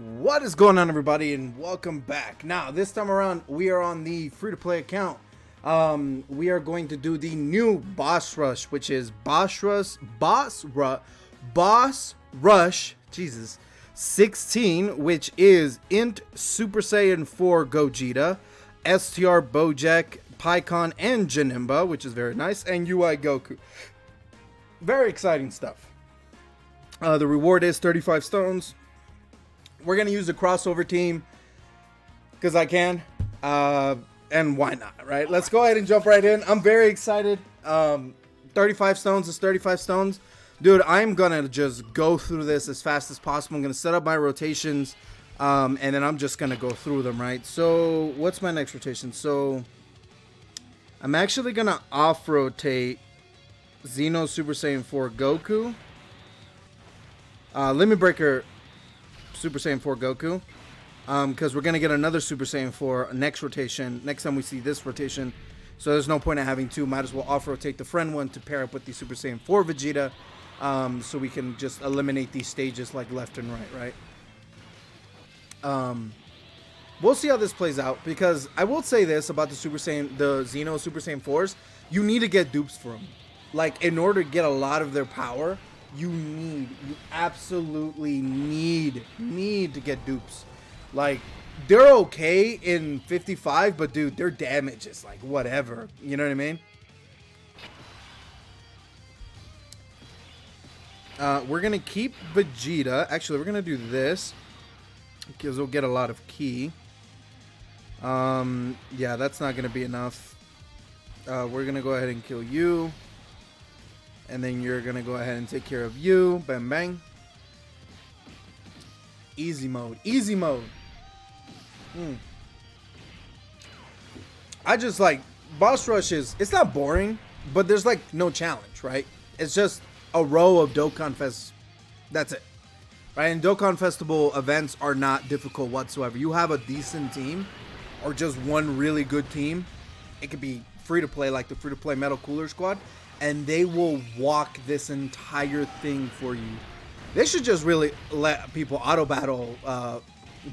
What is going on, everybody, and welcome back. Now, this time around, we are on the free-to-play account. We are going to do the new boss rush, which is boss rush, Jesus, 16, which is Int Super Saiyan 4 Gogeta, STR Bojack, Pycon, and Janemba, which is very nice, and UI Goku. Very exciting stuff. The reward is 35 stones. We're going to use a crossover team because I can. And why not, right? Let's go ahead and jump right in. I'm very excited. 35 stones is 35 stones. Dude, I'm going to just go through this as fast as possible. I'm going to set up my rotations. And then I'm just going to go through them, right? So, what's my next rotation? So, I'm actually going to off-rotate Xeno Super Saiyan 4 Goku. Limit Breaker Super Saiyan 4 Goku, because we're going to get another Super Saiyan 4 next rotation, next time we see this rotation, so there's no point in having two. Might as well off-rotate the friend one to pair up with the Super Saiyan 4 Vegeta, so we can just eliminate these stages like left and right, we'll see how this plays out, because I will say this about the Xeno Super Saiyan 4s, you need to get dupes for them. Like, in order to get a lot of their power, you absolutely need to get dupes. Like, they're okay in 55, but dude, their damage is like whatever. You know what I mean? We're gonna keep Vegeta. Actually, we're gonna do this because we'll get a lot of ki. Yeah, that's not gonna be enough. We're gonna go ahead and kill you. And then you're going to go ahead and take care of you. Bang, bang. Easy mode. Easy mode. I just like, boss rush it's not boring, but there's like no challenge, right? It's just a row of Dokkan Fest. That's it. Right? And Dokkan Festival events are not difficult whatsoever. You have a decent team or just one really good team. It could be free to play, like the free to play Metal Cooler Squad. And they will walk this entire thing for you. They should just really let people auto battle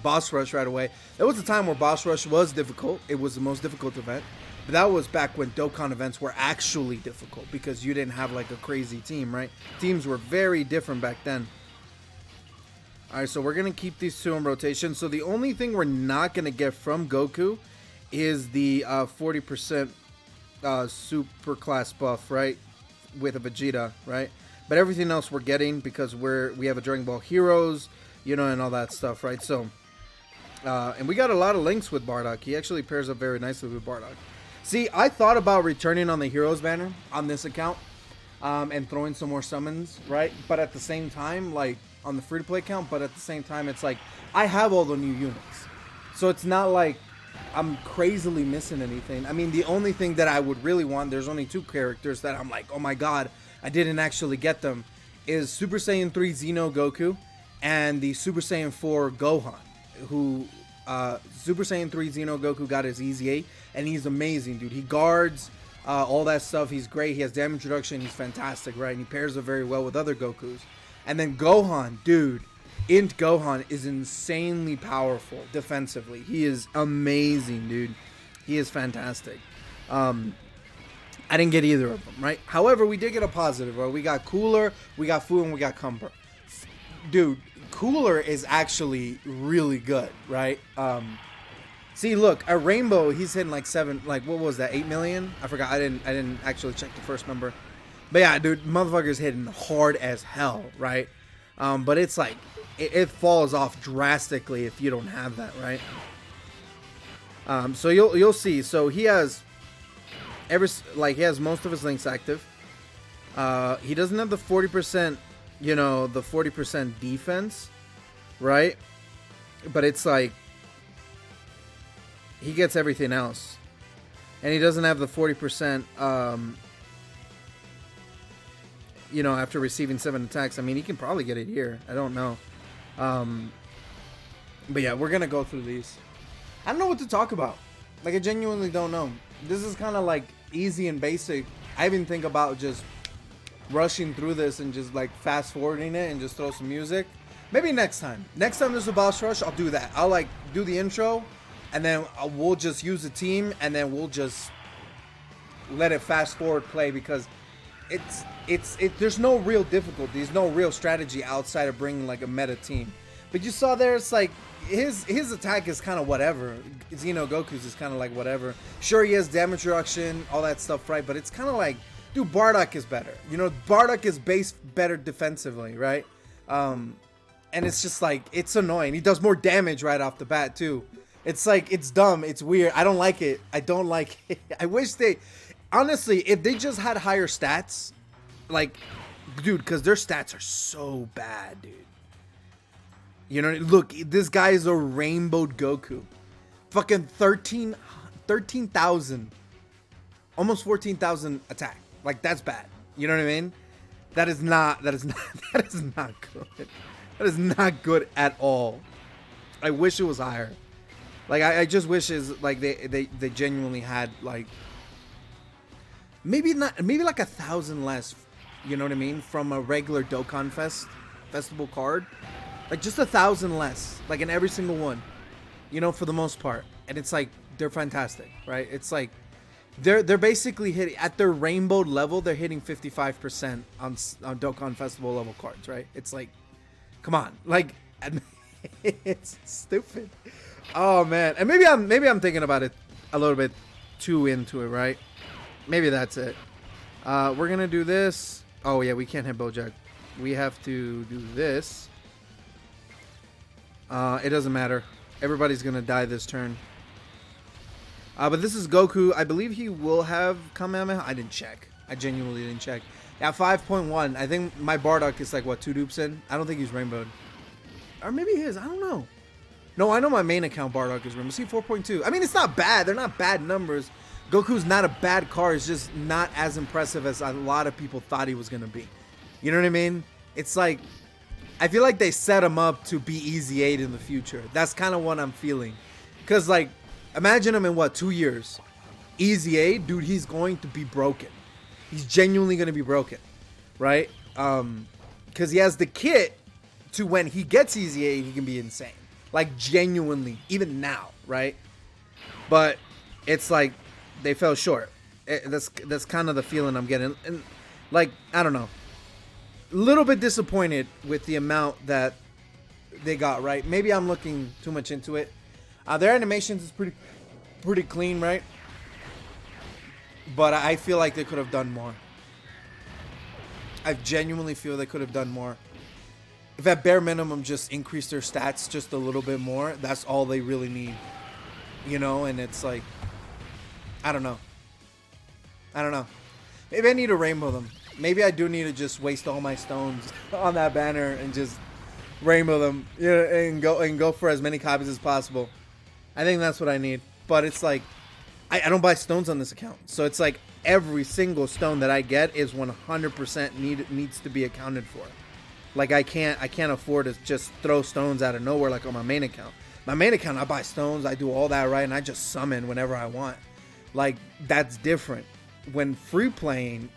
boss rush right away. There was a time where boss rush was difficult. It was the most difficult event. But that was back when Dokkan events were actually difficult because you didn't have like a crazy team, right? Teams were very different back then. Alright, so we're going to keep these two in rotation. So the only thing we're not going to get from Goku is the 40% super class buff, right, with a Vegeta, right? But everything else we're getting because we have a Dragon Ball Heroes, you know, and all that stuff, right? So and we got a lot of links with Bardock. He actually pairs up very nicely with Bardock. See, I thought about returning on the Heroes banner on this account and throwing some more summons, right? But at the same time, like on the free to play account, but at the same time it's like I have all the new units, so it's not like I'm crazily missing anything. I mean, the only thing that I would really want, there's only two characters that I'm like, oh my god, I didn't actually get them, is Super Saiyan 3 Xeno Goku and the Super Saiyan 4 Gohan, who Super Saiyan 3 Xeno Goku got his Easy 8, and he's amazing, dude. He guards all that stuff. He's great. He has damage reduction. He's fantastic, right? And he pairs up very well with other Gokus. And then Gohan, dude. Int Gohan is insanely powerful defensively. He is amazing, dude. He is fantastic. I didn't get either of them, right? However, we did get a positive, right? We got Cooler, we got Fu, and we got Cumber. Dude, Cooler is actually really good, right? See, look, at Rainbow, he's hitting like what was that, 8 million? I forgot. I didn't actually check the first number. But yeah, dude, motherfucker's hitting hard as hell, right? But it's like it falls off drastically if you don't have that, right? So you'll see. So he has he has most of his links active. He doesn't have the 40%, you know, the 40% defense, right? But it's like he gets everything else, and he doesn't have the 40%. You know, after receiving 7 attacks. I mean, he can probably get it here. I don't know. But yeah, we're going to go through these. I don't know what to talk about. Like, I genuinely don't know. This is kind of like easy and basic. I even think about just rushing through this and just like fast forwarding it and just throw some music. Maybe next time. Next time there's a boss rush, I'll do that. I'll like do the intro, and then we'll just use the team, and then we'll just let it fast forward play because there's no real difficulty. There's no real strategy outside of bringing like a meta team. But you saw there, it's like his attack is kind of whatever. Xeno Goku's is kind of like whatever. Sure, he has damage reduction, all that stuff, right? But it's kind of like, dude, Bardock is better. You know, Bardock is based better defensively, right? And it's just like, it's annoying. He does more damage right off the bat too. It's like, it's dumb. It's weird. I don't like it. I don't like it. I wish they, honestly, if they just had higher stats, like, dude, because their stats are so bad, dude. You know, look, this guy is a rainbowed Goku. Fucking 13,000. Almost 14,000 attack. Like, that's bad. You know what I mean? That is not good. That is not good at all. I wish it was higher. Like, I just wish is like they genuinely had like maybe like 1,000 less, you know what I mean, from a regular Dokkan festival card. Like just 1,000 less, like in every single one, you know, for the most part. And it's like they're fantastic, right? It's like they're basically hitting at their rainbow level. They're hitting 55% on Dokkan festival level cards, right? It's like, come on, like it's stupid. Oh man, and maybe I'm thinking about it a little bit too into it, right? Maybe that's it. We're gonna do this. Oh yeah, we can't hit Bojack. We have to do this. It doesn't matter. Everybody's gonna die this turn. But this is Goku. I believe he will have Kamehameha. I didn't check. I genuinely didn't check. Yeah, 5.1. I think my Bardock is like, what, 2 dupes in? I don't think he's rainbowed. Or maybe he is. I don't know. No, I know my main account Bardock is rainbowed. See, 4.2. I mean, it's not bad. They're not bad numbers. Goku's not a bad card. It's just not as impressive as a lot of people thought he was going to be. You know what I mean? It's like, I feel like they set him up to be Easy 8 in the future. That's kind of what I'm feeling. Because, like, imagine him in, what, 2 years? Easy 8, dude, he's going to be broken. He's genuinely going to be broken, right? Because he has the kit to when he gets Easy 8, he can be insane. Like, genuinely, even now, right? But it's like they fell short. That's kind of the feeling I'm getting. And, like, I don't know. A little bit disappointed with the amount that they got, right? Maybe I'm looking too much into it. Their animations is pretty clean, right? But I feel like they could have done more. I genuinely feel they could have done more. If at bare minimum just increase their stats just a little bit more, that's all they really need. You know, and it's like, I don't know. Maybe I need to rainbow them. Maybe I do need to just waste all my stones on that banner and just rainbow them, you know, and go for as many copies as possible. I think that's what I need. But it's like, I don't buy stones on this account. So it's like every single stone that I get is 100% needs to be accounted for. Like I can't afford to just throw stones out of nowhere like on my main account. My main account, I buy stones, I do all that right, and I just summon whenever I want. Like, that's different. When free playing,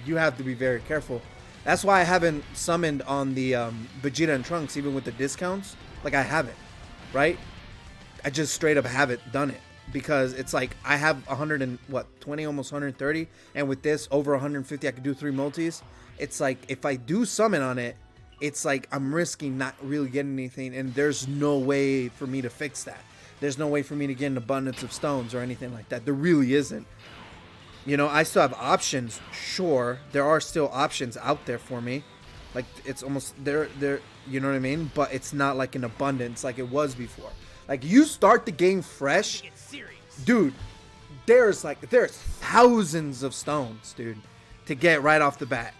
you have to be very careful. That's why I haven't summoned on the Vegeta and Trunks, even with the discounts. Like, I haven't, right? I just straight up haven't done it. Because it's like, I have 20, almost 130. And with this, over 150, I could do 3 multis. It's like, if I do summon on it, it's like I'm risking not really getting anything. And there's no way for me to fix that. There's no way for me to get an abundance of stones or anything like that. There really isn't. You know, I still have options. Sure, there are still options out there for me. Like, it's almost, they're you know what I mean? But it's not like an abundance like it was before. Like, you start the game fresh, dude, there's thousands of stones, dude, to get right off the bat,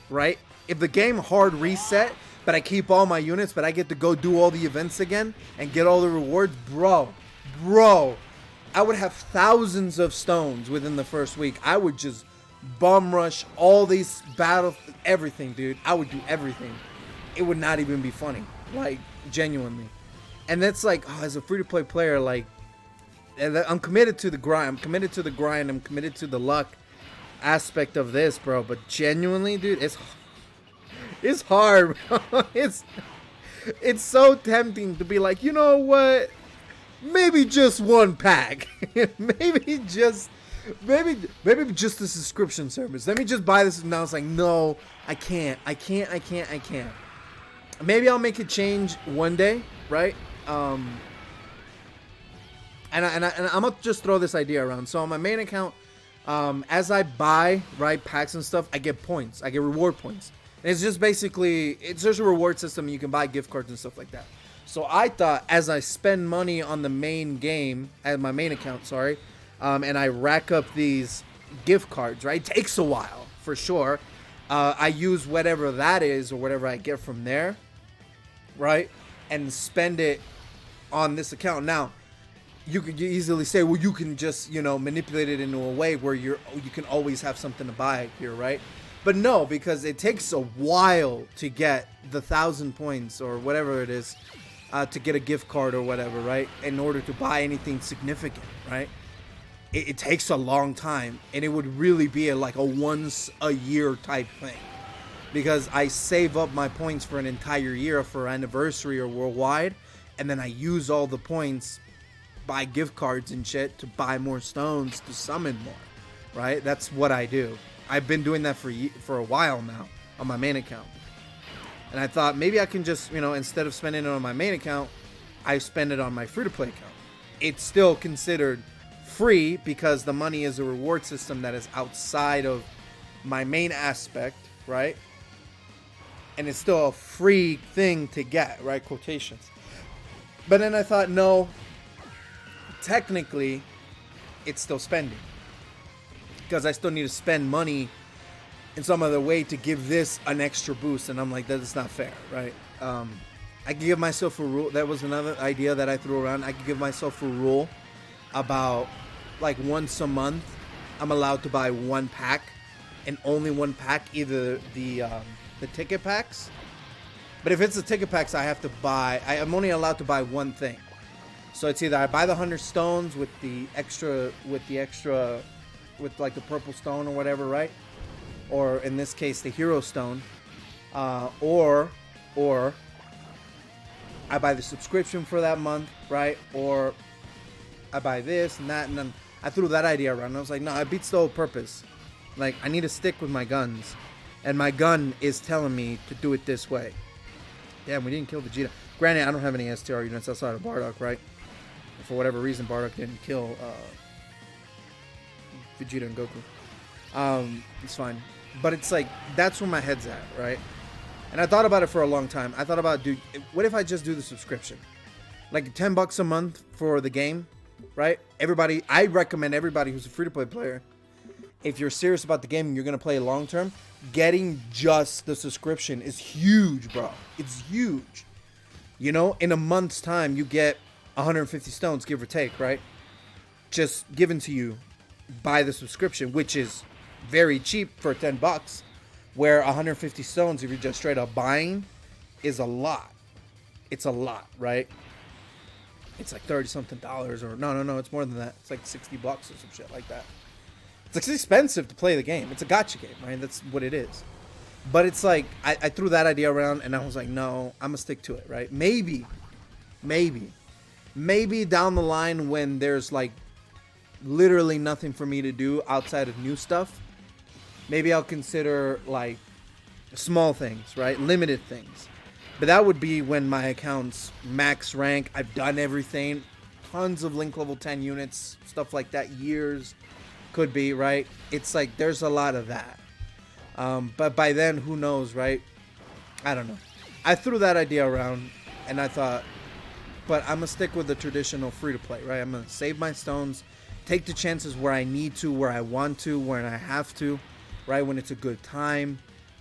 right? If the game hard reset, but I keep all my units, but I get to go do all the events again and get all the rewards, bro, I would have thousands of stones within the first week. I would just bum rush all these battles, everything, dude. I would do everything. It would not even be funny, like, genuinely. And that's like, oh, as a free-to-play player, like, I'm committed to the grind. I'm committed to the luck aspect of this, bro. But genuinely, dude, It's hard, bro. It's so tempting to be like, you know what? Maybe just one pack. maybe just the subscription service. Let me just buy this. And now it's like, no, I can't. Maybe I'll make a change one day, right? And I'm gonna just throw this idea around. So on my main account, as I buy packs and stuff, I get points. I get reward points. And it's just basically a reward system. You can buy gift cards and stuff like that. So I thought as I spend money on the main game, at my main account, sorry, and I rack up these gift cards, right? It takes a while for sure. I use whatever that is or whatever I get from there, right, and spend it on this account. Now, you could easily say, well, you can just, manipulate it into a way where you can always have something to buy here, right? But no, because it takes a while to get the 1,000 points or whatever it is, to get a gift card or whatever, right? In order to buy anything significant, right? It takes a long time, and it would really be like a once a year type thing, because I save up my points for an entire year for anniversary or worldwide, and then I use all the points, buy gift cards and shit to buy more stones to summon more, right? That's what I do. I've been doing that for a while now on my main account. And I thought maybe I can just, instead of spending it on my main account, I spend it on my free-to-play account. It's still considered free because the money is a reward system that is outside of my main aspect, right? And it's still a free thing to get, right? Quotations. But then I thought, no, technically, it's still spending. Because I still need to spend money in some other way to give this an extra boost. And I'm like, that's not fair, right? I could give myself a rule. That was another idea that I threw around. I could give myself a rule about like once a month, I'm allowed to buy one pack, and only one pack, either the ticket packs. But if it's the ticket packs, I have to buy, I'm only allowed to buy one thing. So it's either I buy the 100 stones with like the purple stone or whatever, right? Or in this case, the hero stone, or I buy the subscription for that month, right? Or I buy this and that, and then I threw that idea around. I was like, no, it beats the whole purpose. Like, I need to stick with my guns, and my gun is telling me to do it this way. Damn, we didn't kill Vegeta. Granted, I don't have any STR units outside of Bardock, right? For whatever reason, Bardock didn't kill Vegeta and Goku. It's fine. But it's like, that's where my head's at, right? And I thought about it for a long time. I thought about, dude, what if I just do the subscription? Like $10 a month for the game, right? I recommend everybody who's a free-to-play player, if you're serious about the game and you're going to play long-term, getting just the subscription is huge, bro. It's huge. In a month's time, you get 150 stones, give or take, right? Just given to you by the subscription, which is very cheap for $10, where 150 stones, if you're just straight up buying, is a lot. It's a lot, right? It's like $30-something, or no, it's more than that. It's like $60 or some shit like that. It's expensive to play the game. It's a gacha game, right? That's what it is. But it's like, I threw that idea around, and I was like, no, I'm gonna stick to it, right? Maybe down the line when there's like literally nothing for me to do outside of new stuff, maybe I'll consider like small things, right? Limited things. But that would be when my account's max rank. I've done everything. Tons of link level 10 units, stuff like that. Years could be, right? It's like there's a lot of that. But by then, who knows, right? I don't know. I threw that idea around, and I thought, but I'm going to stick with the traditional free-to-play, right? I'm going to save my stones, take the chances where I need to, where I want to, where I have to, right? When it's a good time.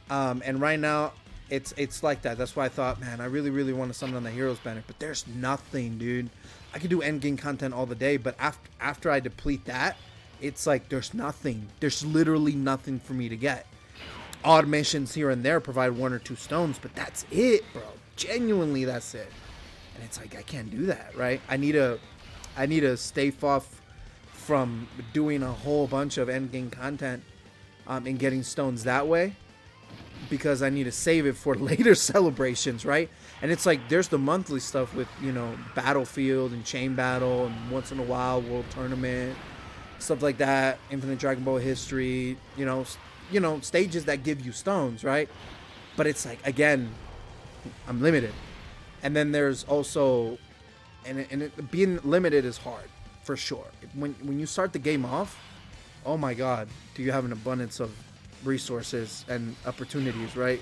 And right now, it's like that. That's why I thought, man, I really, really want to summon on the Heroes banner. But there's nothing, dude. I could do endgame content all the day, but after I deplete that, it's like there's nothing. There's literally nothing for me to get. Odd missions here and there provide 1 or 2 stones, but that's it, bro. Genuinely, that's it. And it's like, I can't do that, right? I need to stave off from doing a whole bunch of endgame content and getting stones that way. because I need to save it for later celebrations, right? And it's like there's the monthly stuff with, you know, Battlefield and Chain Battle and once in a while World Tournament, stuff like that, Infinite Dragon Ball History, you know, stages that give you stones, right? But it's like, again, I'm limited. And then there's also, being limited is hard, for sure. When you start the game off, oh my God, do you have an abundance of resources and opportunities, right?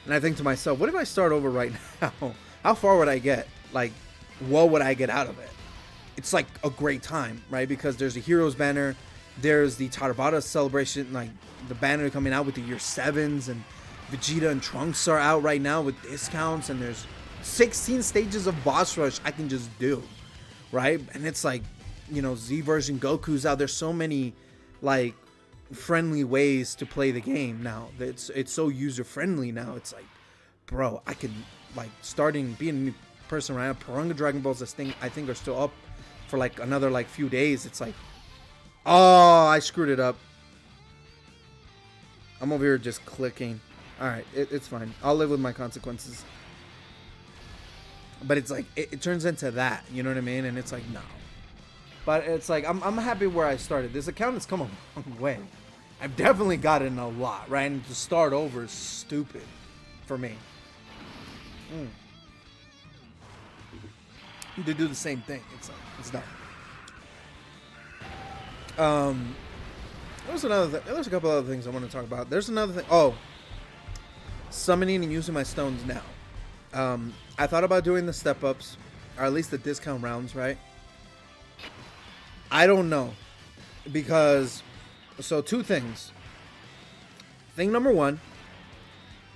And I think to myself, what if I start over right now? How far would I get? Like, what would I get out of it? It's like a great time, right? Because there's a Heroes banner, there's the Tabata celebration, like the banner coming out with the year 7s, and Vegeta and Trunks are out right now with discounts, and there's 16 stages of boss rush I can just do, right? And it's like, you know, Z version Goku's out. There's so many like friendly ways to play the game now. It's so user friendly now. It's like, bro, I can like being a new person right now. Purunga Dragon Balls, this thing I think are still up for like another like few days. It's like, oh, I screwed it up. I'm over here just clicking. All right, it's fine. I'll live with my consequences. But it's like it turns into that, you know what I mean? And it's like, no. But it's like I'm happy where I started. This account has come a long way. I've definitely gotten a lot, right? And to start over is stupid for me. To do the same thing, it's like, it's not. There's another. There's a couple other things I want to talk about. There's another thing. Oh, summoning and using my stones now. I thought about doing the step ups, or at least the discount rounds, right? I don't know, because so two things. Thing number one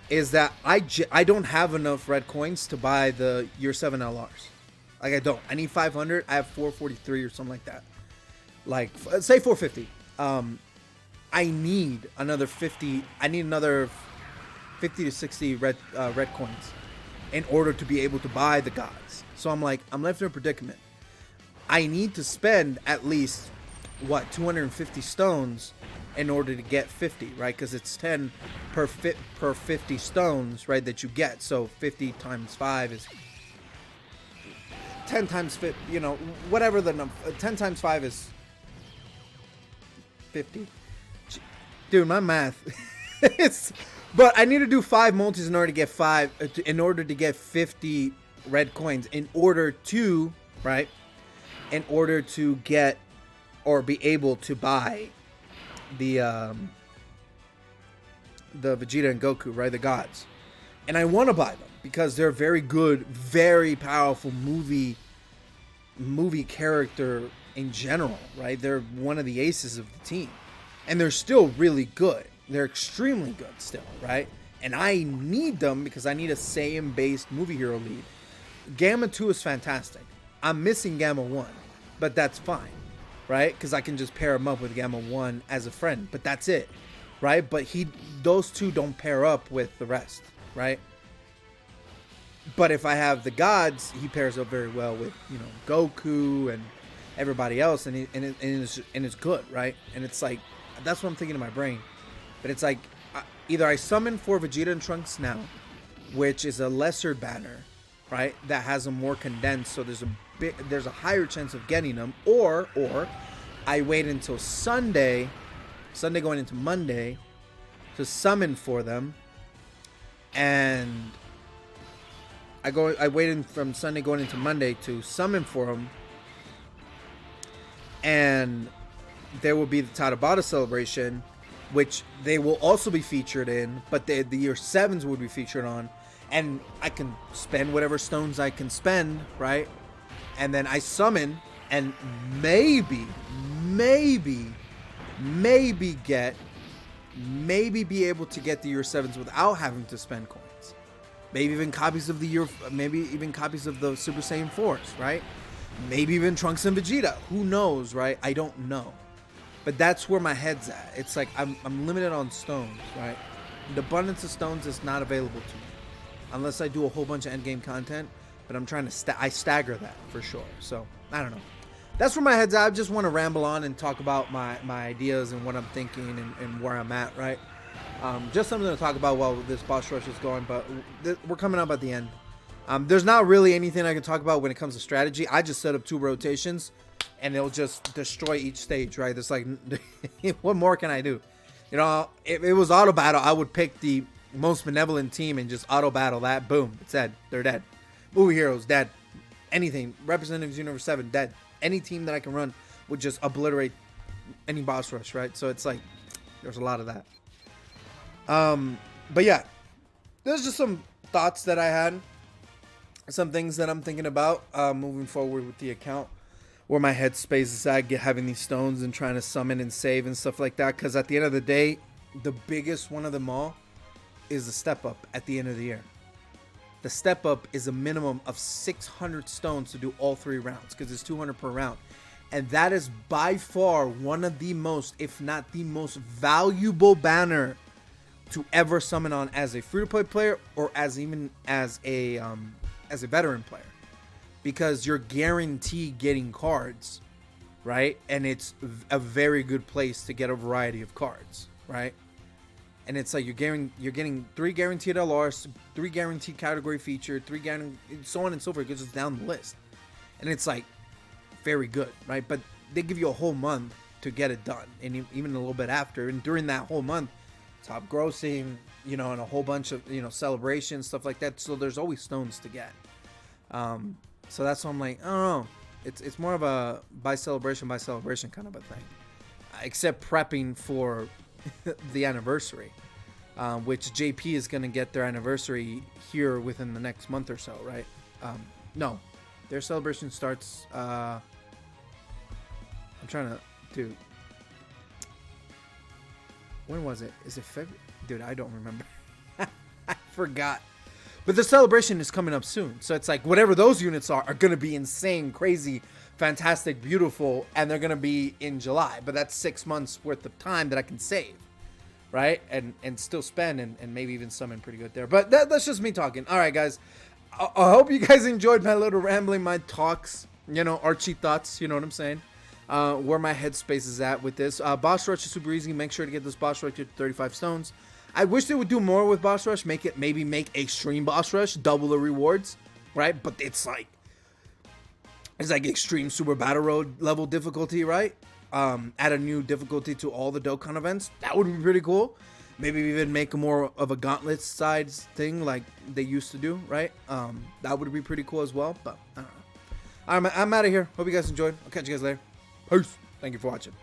is that I don't have enough red coins to buy the year 7 LRs. Like, I don't. I need 500. I have 443 or something like that. Like, say 450. I need another 50. I need another 50 to 60 red coins in order to be able to buy the gods. So I'm like, I'm left in a predicament. I need to spend at least, 250 stones in order to get 50, right? Because it's 10 per 50 stones, right, that you get. So 50 times 5 is 10 times 50, you know, whatever the number. 10 times 5 is 50. Dude, my math. But I need to do 5 multis in order to get 50 red coins in order to, right? In order to get or be able to buy the Vegeta and Goku, right? The gods. And I want to buy them because they're very good, very powerful movie character in general, right? They're one of the aces of the team. And they're still really good. They're extremely good still, right? And I need them because I need a Saiyan-based movie hero lead. Gamma 2 is fantastic. I'm missing Gamma 1, but that's fine, right? Because I can just pair him up with Gamma 1 as a friend, but that's it, right? But those two don't pair up with the rest, right? But if I have the gods, he pairs up very well with, you know, Goku and everybody else, and it's good, right? And it's like, that's what I'm thinking in my brain. But it's like, either I summon for Vegeta and Trunks now, which is a lesser banner, right? That has them more condensed, so there's a higher chance of getting them, or I wait until Sunday going into Monday, to summon for them, and I waited from Sunday going into Monday to summon for them, and there will be the Tabata celebration, which they will also be featured in, but the year 7s would be featured on, and I can spend whatever stones I can spend, right? And then I summon, and maybe be able to get the year 7s without having to spend coins. Maybe even copies of the Super Saiyan 4s, right? Maybe even Trunks and Vegeta. Who knows, right? I don't know. But that's where my head's at. It's like I'm limited on stones, right? The abundance of stones is not available to me unless I do a whole bunch of endgame content. But I'm trying to I stagger that for sure. So I don't know. That's where my head's at. I just want to ramble on and talk about my ideas and what I'm thinking and where I'm at, right? Just something to talk about while this boss rush is going, but we're coming up at the end. There's not really anything I can talk about when it comes to strategy. I just set up 2 rotations, and it'll just destroy each stage, right? It's like, what more can I do? You know, if it was auto battle, I would pick the most benevolent team and just auto battle that. Boom, it's dead. They're dead. Movie heroes, dead. Anything. Representatives Universe 7, dead. Any team that I can run would just obliterate any boss rush, right? So it's like, there's a lot of that. But yeah, there's just some thoughts that I had. Some things that I'm thinking about moving forward with the account. Where my headspace is at, having these stones and trying to summon and save and stuff like that. Because at the end of the day, the biggest one of them all is the step up at the end of the year. The step up is a minimum of 600 stones to do all 3 rounds. Because it's 200 per round. And that is by far one of the most, if not the most valuable banner to ever summon on as a free-to-play player or as a veteran player. Because you're guaranteed getting cards, right? And it's a very good place to get a variety of cards, right? And it's like you're getting 3 guaranteed LRs, 3 guaranteed category feature, 3 guaranteed, so on and so forth. It goes down the list, and it's like very good, right? But they give you a whole month to get it done, and even a little bit after. And during that whole month, top grossing, you know, and a whole bunch of, you know, celebrations, stuff like that. So there's always stones to get. So that's why I'm like, I don't know. It's more of a by celebration kind of a thing. Except prepping for the anniversary, which JP is going to get their anniversary here within the next month or so, right? No, their celebration starts. I'm trying to do. When was it? Is it February? Dude, I don't remember. I forgot. But the celebration is coming up soon. So it's like whatever those units are going to be insane, crazy, fantastic, beautiful. And they're going to be in July. But that's 6 months worth of time that I can save. Right? And still spend and maybe even summon pretty good there. But that's just me talking. All right, guys. I hope you guys enjoyed my little rambling, my talks. You know, Archie thoughts. You know what I'm saying? Where my headspace is at with this. Boss Rush is super easy. Make sure to get this Boss Rush to 35 stones. I wish they would do more with Boss Rush. Maybe make Extreme Boss Rush, double the rewards, right? But it's like Extreme Super Battle Road level difficulty, right? Add a new difficulty to all the Dokkan events. That would be pretty cool. Maybe even make more of a gauntlet size thing like they used to do, right? That would be pretty cool as well. But I don't know. I'm out of here. Hope you guys enjoyed. I'll catch you guys later. Peace. Thank you for watching.